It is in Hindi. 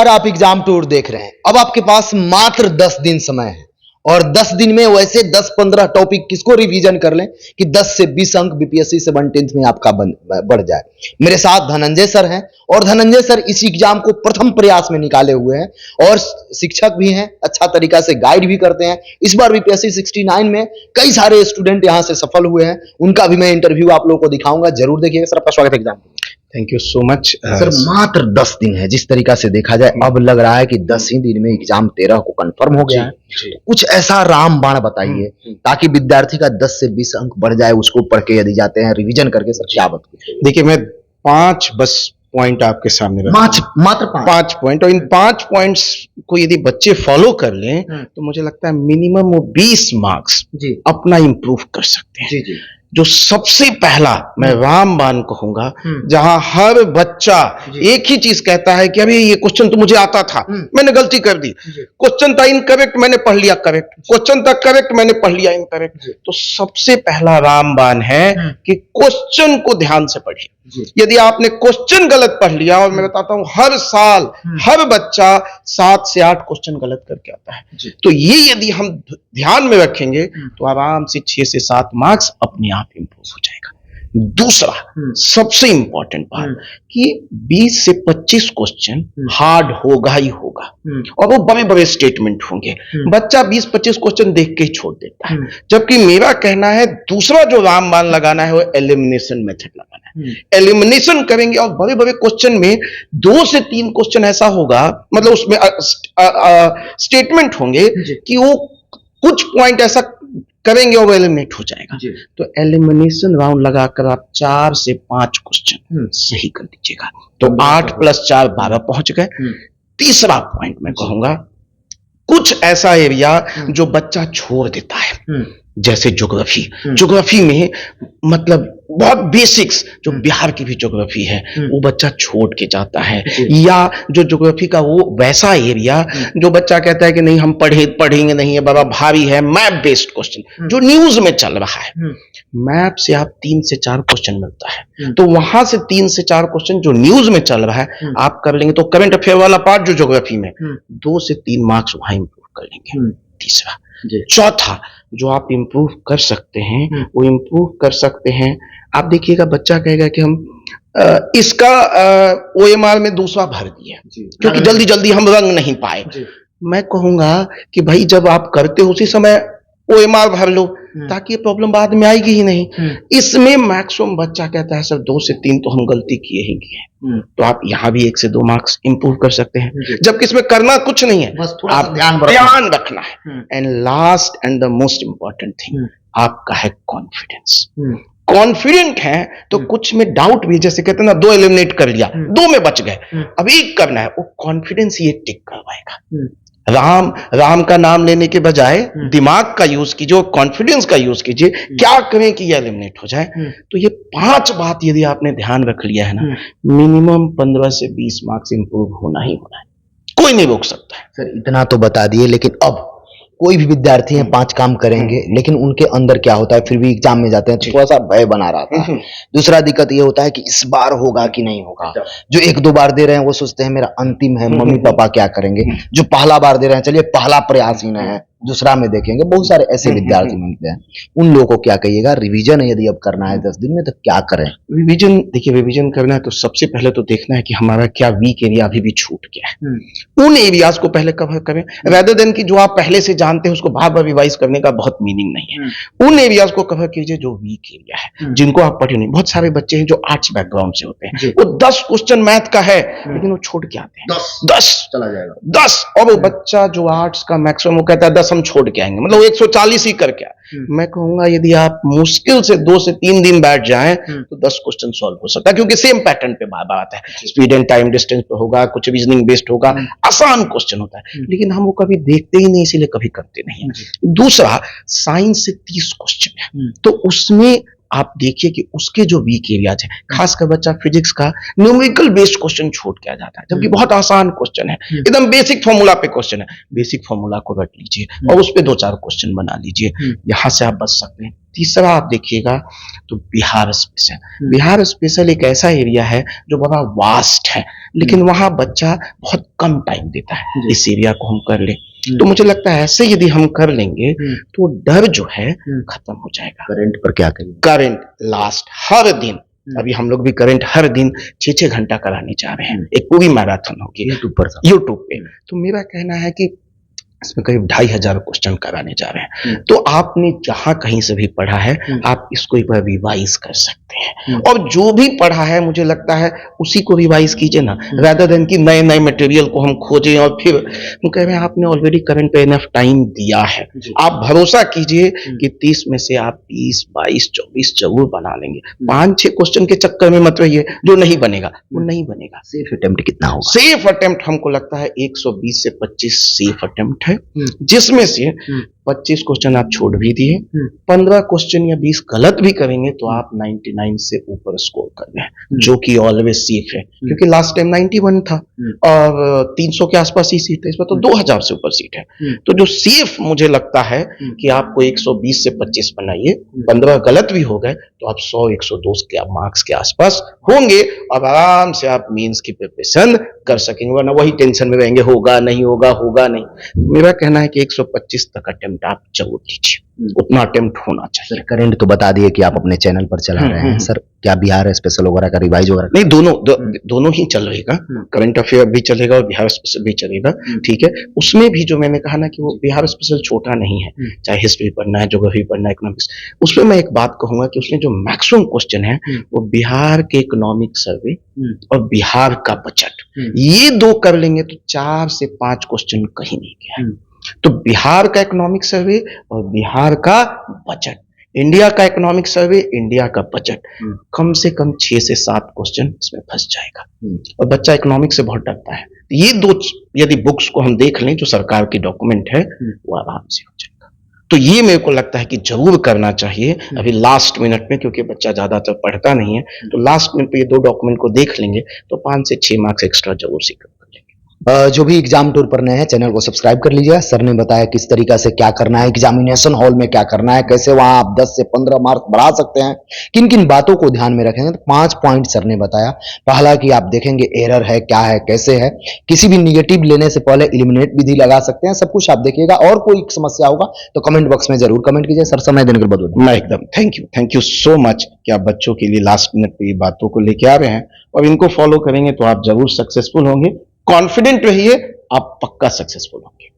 नमस्कार, आप एग्जाम टूर देख रहे हैं। अब आपके पास मात्र 10 दिन समय है और 10 दिन में वैसे 10-15 टॉपिक किसको रिवीजन कर लें कि 10 से 20 अंक बीपीएससी से 1/10 में आपका बढ़ जाए। मेरे साथ धनंजय सर हैं और धनंजय सर इस एग्जाम को प्रथम प्रयास में निकाले हुए हैं और शिक्षक भी हैं, अच्छा तरीका से गाइड भी करते हैं। इस बार बीपीएससी 69 में कई सारे स्टूडेंट यहां से सफल हुए हैं, उनका भी मैं इंटरव्यू आप लोगों को दिखाऊंगा, जरूर देखिएगा। सर आपका स्वागत है exam. Thank you so much. Sir मात्र 10 दिन है, जिस तरीका से देखा जाए अब लग रहा है कि 10 ही दिन में एग्जाम 13 को कंफर्म हो गया है। कुछ ऐसा रामबाण बताइए ताकि विद्यार्थी का 10 से 20 अंक बढ़ जाए, उसको पढ़ के यदि जाते हैं रिवीजन करके। सर क्या बताइए। देखिए, मैं 5 बस पॉइंट आपके सामने मात्र 5 पॉइंट, और इन 5 पॉइंट्स को यदि बच्चे फॉलो कर लें तो मुझे लगता है मिनिमम वो 20 मार्क्स अपना इंप्रूव कर सकते हैं। जी। जो सबसे पहला मैं रामबाण कहूंगा, जहां हर बच्चा एक ही चीज कहता है कि अभी ये क्वेश्चन तो मुझे आता था, मैंने गलती कर दी, क्वेश्चन था इनकरेक्ट, मैंने पढ़ लिया करेक्ट, क्वेश्चन था करेक्ट, मैंने पढ़ लिया इनकरेक्ट। तो सबसे पहला रामबाण है कि क्वेश्चन को ध्यान से पढ़िए। यदि आपने क्वेश्चन गलत पढ़ लिया, और मैं बताता हूं हर साल हर बच्चा 7 से 8 क्वेश्चन गलत करके आता है, तो ये यदि हम ध्यान में रखेंगे तो आराम से 6 से 7 मार्क्स अपने आप इंप्रूव हो जाएगा। दूसरा सबसे इंपॉर्टेंट बात कि 20 से 25 क्वेश्चन हार्ड होगा ही होगा, और वो बड़े बड़े स्टेटमेंट होंगे। बच्चा 20-25 क्वेश्चन देख के ही छोड़ देता है, जबकि मेरा कहना है दूसरा जो रामबाण लगाना है वो एलिमिनेशन मेथड लगाना है। एलिमिनेशन करेंगे और बड़े बड़े क्वेश्चन में 2 से 3 क्वेश्चन ऐसा होगा, मतलब उसमें स्टेटमेंट होंगे कि वो कुछ पॉइंट ऐसा करेंगे और वो एलिमिनेट हो जाएगा। तो एलिमिनेशन राउंड लगाकर आप 4 से 5 क्वेश्चन सही कर दीजिएगा, तो 8 + 4 12 पहुंच गए। तीसरा पॉइंट मैं कहूंगा, कुछ ऐसा एरिया जो बच्चा छोड़ देता है, जैसे ज्योग्राफी में मतलब बहुत बेसिक्स जो बिहार की भी ज्योग्राफी है वो बच्चा छोड़ के जाता है, या जो ज्योग्राफी का वो वैसा एरिया जो बच्चा कहता है कि नहीं हम पढ़ेंगे नहीं, है बड़ा भारी है, मैप बेस्ड क्वेश्चन जो न्यूज में चल रहा है, मैप से आप 3 से 4 क्वेश्चन मिलता है, तो वहां से 3 से 4 क्वेश्चन जो न्यूज में चल रहा है आप कर लेंगे, तो करंट अफेयर वाला पार्ट जो ज्योग्राफी में 2 से 3 मार्क्स वहां इंप्रूव कर लेंगे। तीसरा। चौथा जो आप इंप्रूव कर सकते हैं वो इंप्रूव कर सकते हैं, आप देखिएगा बच्चा कहेगा कि हम इसका OMR में दूसरा भर दिया क्योंकि जल्दी जल्दी हम रंग नहीं पाए। मैं कहूंगा कि भाई जब आप करते हो उसी समय OMR भर लो, ताकि ये प्रॉब्लम बाद में आएगी ही नहीं। इसमें मैक्सिमम बच्चा कहता है सर 2 से 3 तो हम गलती किए ही किए, तो आप यहाँ भी 1 से 2 मार्क्स इंप्रूव कर सकते हैं, जबकि इसमें करना कुछ नहीं है, बस थोड़ा आप ध्यान रखना है। And last and the most important thing आपका है कॉन्फिडेंस। कॉन्फिडेंट है तो कुछ में डाउट भी, जैसे कहते हैं ना 2 एलिमिनेट कर लिया, 2 में बच गए, अब 1 करना है, वो कॉन्फिडेंस ये टिक करवाएगा। राम का नाम लेने के बजाय दिमाग का यूज कीजिए, कॉन्फिडेंस का यूज कीजिए, क्या करें कि ये एलिमिनेट हो जाए। तो ये 5 बात यदि आपने ध्यान रख लिया है ना, मिनिमम 15 से 20 मार्क्स इंप्रूव होना ही होना है, कोई नहीं रोक सकता है। सर इतना तो बता दिए, लेकिन अब कोई भी विद्यार्थी है 5 काम करेंगे, लेकिन उनके अंदर क्या होता है, फिर भी एग्जाम में जाते हैं तो थोड़ा सा भय बना रहता है। दूसरा दिक्कत ये होता है कि इस बार होगा कि नहीं होगा। जो 1-2 बार दे रहे हैं वो सोचते हैं मेरा अंतिम है, मम्मी पापा क्या करेंगे। जो पहला बार दे रहे हैं, चलिए पहला प्रयास ही है, दूसरा में देखेंगे, बहुत सारे ऐसे विद्यार्थी मिलते हैं। उन लोगों को क्या कहिएगा, रिवीजन यदि अब करना है 10 दिन में तो क्या करें। रिवीजन, देखिए रिवीजन करना है तो सबसे पहले तो देखना है कि हमारा क्या वीक एरिया अभी भी छूट गया है, उन एरियाज को पहले कवर करें, रेदर देन कि जो आप पहले से जानते हैं उसको बार बार रिवाइज करने का बहुत मीनिंग नहीं है। उन एरियाज को कवर कीजिए जो वीक एरिया है, जिनको आप पढ़े नहीं। बहुत सारे बच्चे हैं जो आर्ट्स बैकग्राउंड से होते हैं, वो 10 क्वेश्चन मैथ का है लेकिन वो छोड़ के आते हैं, 10 चला जाएगा 10, और वो बच्चा जो आर्ट्स का मैक्सिमम वो कहता है 10 हम छोड़ के आएंगे, मतलब 140 ही करके आए। मैं कहूंगा यदि आप मुश्किल से 2 से 3 दिन बैठ जाएं तो 10 क्वेश्चन सॉल्व हो सकता है, क्योंकि सेम पैटर्न पे बार बार आता है, स्पीड एंड टाइम डिस्टेंस पे होगा, कुछ रीजनिंग बेस्ड होगा, आसान क्वेश्चन होता है, लेकिन हम वो कभी देखते ही नहीं, इसीलिए कभी करते नहीं है। दूसरा, साइंस से 30 क्वेश्चन है, तो उसमें आप देखिए कि उसके जो वीक एरियाज है, खासकर बच्चा फिजिक्स का न्यूमेरिकल बेस्ड क्वेश्चन छोड़ के आ जाता है, जबकि बहुत आसान क्वेश्चन है, एकदम बेसिक फॉर्मूला पे क्वेश्चन है, बेसिक फॉर्मूला को रट लीजिए और उस पे 2-4 क्वेश्चन बना लीजिए, यहां से आप बच सकते हैं। तीसरा आप देखिएगा तो बिहार स्पेशल। बिहार स्पेशल एक ऐसा एरिया है जो बड़ा वास्ट है, लेकिन वहां बच्चा बहुत कम टाइम देता है। इस एरिया को हम कर ले तो मुझे लगता है ऐसे यदि हम कर लेंगे तो डर जो है खत्म हो जाएगा। करंट पर क्या करेंगे? करंट लास्ट हर दिन, अभी हम लोग भी करंट हर दिन 6-6 घंटा कराने जा रहे हैं, एक पूरी मैराथन होगी यूट्यूब पे। तो मेरा कहना है कि इसमें करीब 2500 क्वेश्चन कराने जा रहे हैं। तो आपने जहां कहीं से भी पढ़ा है आप इसको एक बार रिवाइज कर सकते हैं, और जो भी पढ़ा है मुझे लगता है उसी को रिवाइज कीजिए ना, rather देन कि नए नए मटेरियल को हम खोजें। और फिर हम कह रहे हैं आपने ऑलरेडी करंट पे इनफ टाइम दिया है, आप भरोसा कीजिए कि 30 में से आप 20, 22, 24 जरूर बना लेंगे। 5-6 क्वेश्चन के चक्कर में मत रहिए, जो नहीं बनेगा वो नहीं बनेगा। सेफ अटेम्प्ट कितना होगा? सेफ अटेम्प्ट हमको लगता है 120 से 25 सेफ अटेम्प्ट है, जिसमें से 25 क्वेश्चन आप छोड़ भी दिए, 15 क्वेश्चन या 20 गलत भी करेंगे तो आप 99 से ऊपर स्कोर कर लें, जो कि ऑलवेज सेफ है, क्योंकि लास्ट टाइम 91 था और 300 के आसपास ही सीट है, इसमें तो 2000 से ऊपर सीट है। तो जो सेफ मुझे लगता है कि आपको 120 से 25 बनाइए, 15 गलत भी हो गए तो आप 100-102 के मार्क्स के आसपास होंगे और आराम से आप मेंस की प्रिपरेशन कर सकेंगे, वरना वही टेंशन में रहेंगे होगा नहीं होगा, होगा नहीं। मेरा कहना है कि 125 तक अटेम्प्ट आप जरूर कीजिए, उतना अटेम्प्ट होना चाहिए। सर करंट तो बता दिए कि आप अपने चैनल पर चला रहे हैं, सर क्या बिहार स्पेशल वगैरह का रिवाइज वगैरह? नहीं, दोनों ही चल रहेगा, करंट अफेयर भी चलेगा और बिहार स्पेशल भी चलेगा, ठीक है। उसमें भी जो मैंने कहा ना कि वो बिहार स्पेशल छोटा नहीं है, चाहे हिस्ट्री पढ़ना है, ज्योग्राफी पढ़ना है, इकोनॉमिक्स, उसमें मैं एक बात कहूंगा कि उसमें जो मैक्सिमम क्वेश्चन है वो बिहार के इकोनॉमिक सर्वे और बिहार का बजट, ये दो कर लेंगे तो 4 से 5 क्वेश्चन कहीं नहीं गया। तो बिहार का इकोनॉमिक सर्वे और बिहार का बजट, इंडिया का इकोनॉमिक सर्वे, इंडिया का बजट, कम से कम 6 से 7 क्वेश्चन इसमें फंस जाएगा। और बच्चा इकोनॉमिक से बहुत डरता है, ये दो यदि बुक्स को हम देख लें जो सरकार की डॉक्यूमेंट है वो आराम से हो जाएगा। तो ये मेरे को लगता है कि जरूर करना चाहिए अभी लास्ट मिनट में, क्योंकि बच्चा ज्यादातर पढ़ता नहीं है, तो लास्ट मिनट पे ये 2 डॉक्यूमेंट को देख लेंगे तो 5 से 6 मार्क्स एक्स्ट्रा जरूर सीख लेंगे। जो भी एग्जाम टूर पर नए हैं चैनल को सब्सक्राइब कर लीजिए। सर ने बताया किस तरीका से क्या करना है, एग्जामिनेशन हॉल में क्या करना है, कैसे वहां आप 10 से 15 मार्क्स बढ़ा सकते हैं, किन किन बातों को ध्यान में रखेंगे। तो 5 पॉइंट सर ने बताया। पहला कि आप देखेंगे एरर है क्या है कैसे है, किसी भी निगेटिव लेने से पहले एलिमिनेट विधि लगा सकते हैं, सब कुछ आप देखिएगा। और कोई समस्या होगा तो कमेंट बॉक्स में जरूर कमेंट कीजिए। सर समय देने के लिए बहुत मैं एकदम थैंक यू सो मच कि आप बच्चों के लिए लास्ट मिनट पे ये बातों को लेके आ रहे हैं, और इनको फॉलो करेंगे तो आप जरूर सक्सेसफुल होंगे। कॉन्फिडेंट रहिए, आप पक्का सक्सेसफुल होंगे।